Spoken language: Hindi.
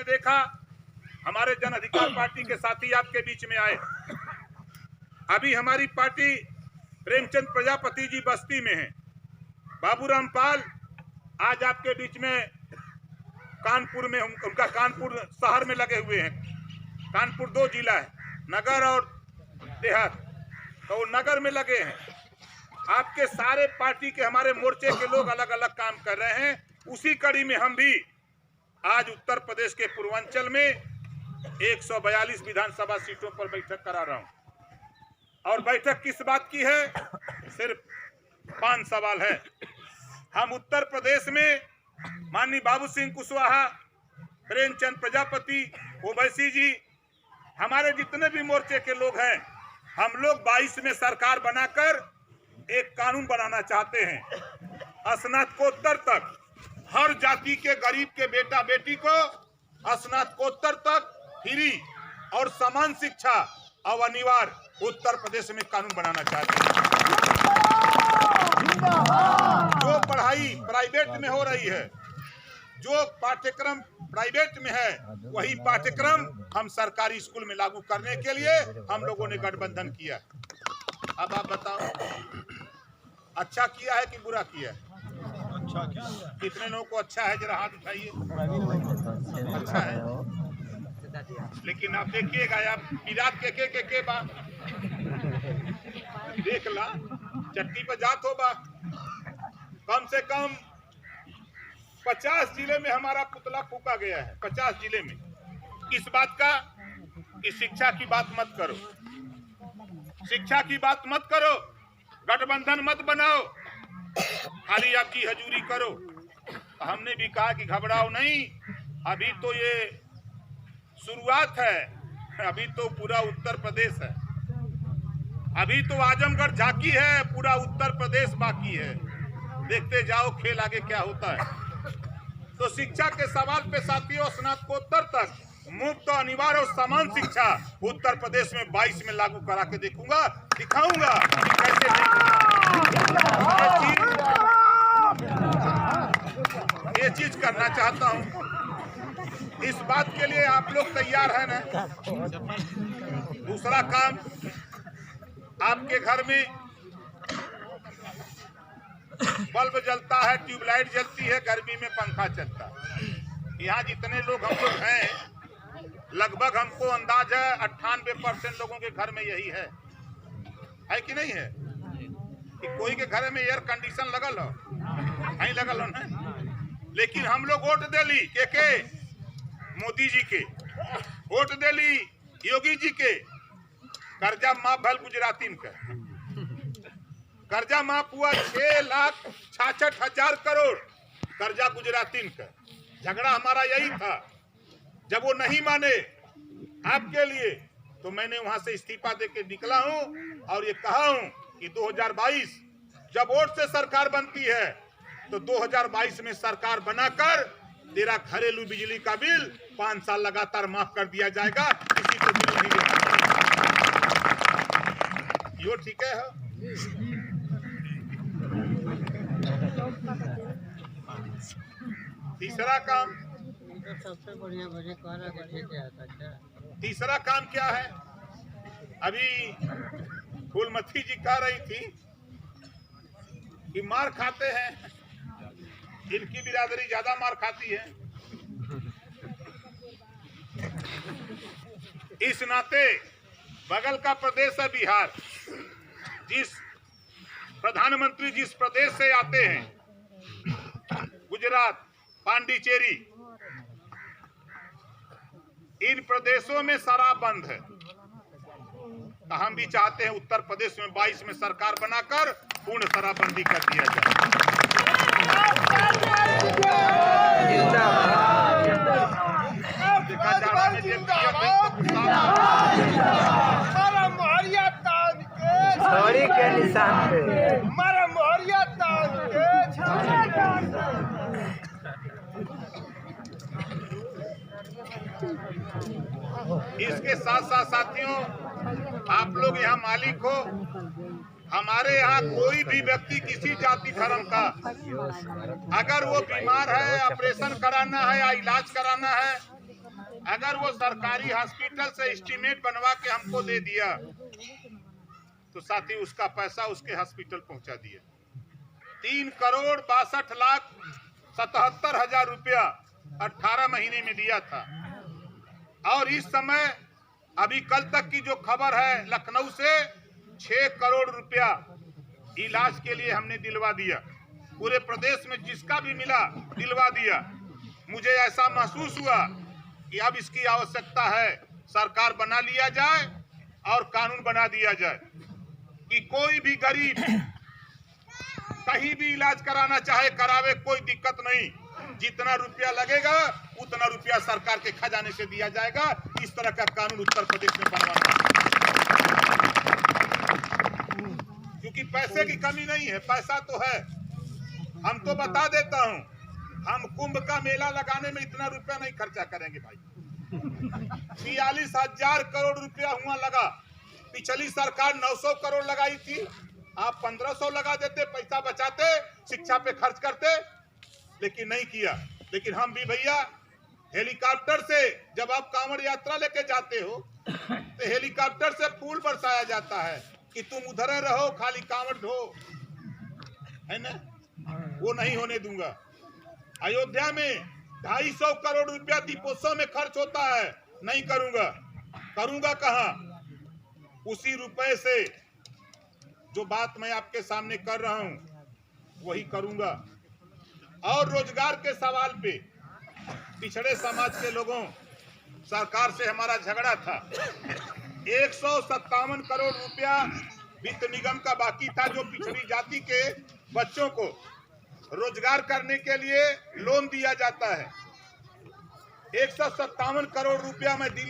आपने देखा हमारे जन अधिकार पार्टी के साथी आपके बीच में आए। अभी हमारी पार्टी प्रेमचंद प्रजापति जी बस्ती में है, बाबूराम पाल आज आपके बीच में कानपुर में, उनका कानपुर शहर में लगे हुए हैं। कानपुर 2 जिला है, नगर और देहात, तो वो नगर में लगे हैं। आपके सारे पार्टी के हमारे मोर्चे के लोग अलग अलग काम कर रहे हैं। उसी कड़ी में हम भी आज उत्तर प्रदेश के पूर्वांचल में 142 विधानसभा सीटों पर बैठक करा रहा हूं। और बैठक किस बात की है? सिर्फ 5 सवाल है। हम उत्तर प्रदेश में माननीय बाबू सिंह कुशवाहा, प्रेमचंद प्रजापति, ओवैसी जी, हमारे जितने भी मोर्चे के लोग हैं, हम लोग 22 में सरकार बनाकर एक कानून बनाना चाहते हैं। स्नातकोत्तर तक हर जाति के गरीब के बेटा बेटी को स्नातकोत्तर तक फ्री और समान शिक्षा और अनिवार्य उत्तर प्रदेश में कानून बनाना चाहते हैं। जो पढ़ाई प्राइवेट में हो रही है, जो पाठ्यक्रम प्राइवेट में है, वही पाठ्यक्रम हम सरकारी स्कूल में लागू करने के लिए हम लोगों ने गठबंधन किया। अब आप बताओ, अच्छा किया है कि बुरा किया है? अच्छा किया। कितने लोगों को अच्छा है? जरा हाथ उठाइए। अच्छा है, लेकिन आप देखिएगा, आप विराट के बा देख ला, चट्टी पर जात हो बा। कम से कम 50 जिले में हमारा पुतला फूका गया है। 50 जिले में। किस बात का? कि शिक्षा की बात मत करो, शिक्षा की बात मत करो, गठबंधन मत बनाओ, खाली आपकी हजूरी करो। हमने भी कहा कि घबराओ नहीं, अभी तो ये शुरुआत है, अभी तो पूरा उत्तर प्रदेश है, अभी तो आजमगढ़ झांकी है, पूरा उत्तर प्रदेश बाकी है। देखते जाओ खेल आगे क्या होता है। तो शिक्षा के सवाल पे साथियों, स्नातकोत्तर तक मुफ्त और अनिवार्य और समान शिक्षा उत्तर प्रदेश में 22 में लागू करा के देखूंगा, दिखाऊंगा कि कैसे ये चीज करना चाहता हूं। इस बात के लिए आप लोग तैयार हैं ना? दूसरा काम, आपके घर में बल्ब जलता है, ट्यूबलाइट जलती है, गर्मी में पंखा चलता है। यहाँ जितने लोग हम लोग हैं, लगभग हमको अंदाज है 98% लोगों के घर में यही है कि नहीं है? कि कोई के घर में एयर कंडीशन लगल हो, नहीं लगल हो ना? लेकिन हम लोग वोट देली के मोदी जी के, वोट देली योगी जी के। कर्जा माफ भल गुजरातीन का कर्जा माफ हुआ 6,66,000 करोड़ कर्जा गुजरातीन का। झगड़ा हमारा यही था। जब वो नहीं माने आपके लिए, तो मैंने वहां से इस्तीफा देके निकला हूं और ये कहा हूं कि 2022 जब वोट से सरकार बनती है, तो 2022 में सरकार बनाकर तेरा घरेलू बिजली का बिल 5 साल लगातार माफ कर दिया जाएगा। किसी को बिल नहीं देना। यो ठीक है? तीसरा काम, सबसे बढ़िया तीसरा काम क्या है? अभी फूलमती जी कह रही थी कि मार खाते हैं, इनकी बिरादरी ज्यादा मार खाती है। इस नाते बगल का प्रदेश है बिहार, जिस प्रधानमंत्री जिस प्रदेश से आते हैं, गुजरात, पांडिचेरी, इन प्रदेशों में शराब बंद है। तो हम भी चाहते हैं उत्तर प्रदेश में 22 में सरकार बनाकर पूर्ण शराबबंदी कर दिया जाए। देखा जा रहा है छड़ी के निशान पे इसके साथ साथ साथियों, आप लोग यहाँ मालिक हो, हमारे यहाँ कोई भी व्यक्ति किसी जाति धर्म का अगर वो बीमार है, ऑपरेशन कराना है या इलाज कराना है, अगर वो सरकारी हॉस्पिटल से एस्टीमेट बनवा के हमको दे दिया तो साथी उसका पैसा उसके हॉस्पिटल पहुंचा दिया। 3,62,77,000 रुपया 18 महीने में दिया था। और इस समय अभी कल तक की जो खबर है, लखनऊ से 6 करोड़ रुपया इलाज के लिए हमने दिलवा दिया। पूरे प्रदेश में जिसका भी मिला दिलवा दिया। मुझे ऐसा महसूस हुआ कि अब इसकी आवश्यकता है, सरकार बना लिया जाए और कानून बना दिया जाए कि कोई भी गरीब कहीं भी इलाज कराना चाहे करावे, कोई दिक्कत नहीं। जितना रुपया लगेगा उतना रुपया सरकार के खजाने से दिया जाएगा। इस तरह का कानून उत्तर प्रदेश में बनवाना, क्योंकि पैसे की कमी नहीं है, पैसा तो है। हम तो बता देता हूं, हम कुंभ का मेला लगाने में इतना रुपया नहीं खर्चा करेंगे भाई। 42,000 करोड़ रुपया हुआ लगा। पिछली सरकार 900 करोड़ लगाई थी, आप 1500 लगा देते, पैसा बचाते, शिक्षा पे खर्च करते, लेकिन नहीं किया। लेकिन हम भी भैया हेलीकॉप्टर से, जब आप कांवड़ यात्रा लेके जाते हो तो हेलीकॉप्टर से फूल बरसाया जाता है कि तुम उधर रहो, खाली कांवड़ ढो, है ना? वो नहीं होने दूंगा। अयोध्या में 250 करोड़ रुपया दीपोत्सव में खर्च होता है, नहीं करूंगा। करूंगा कहां? उसी रुपए से जो बात मैं आपके सामने कर रहा हूं वही करूंगा। और रोजगार के सवाल पे पिछड़े समाज के लोगों, सरकार से हमारा झगड़ा था। 157 करोड़ रुपया वित्त निगम का बाकी था, जो पिछड़ी जाति के बच्चों को रोजगार करने के लिए लोन दिया जाता है। 157 करोड़ रुपया मैं दिल्ली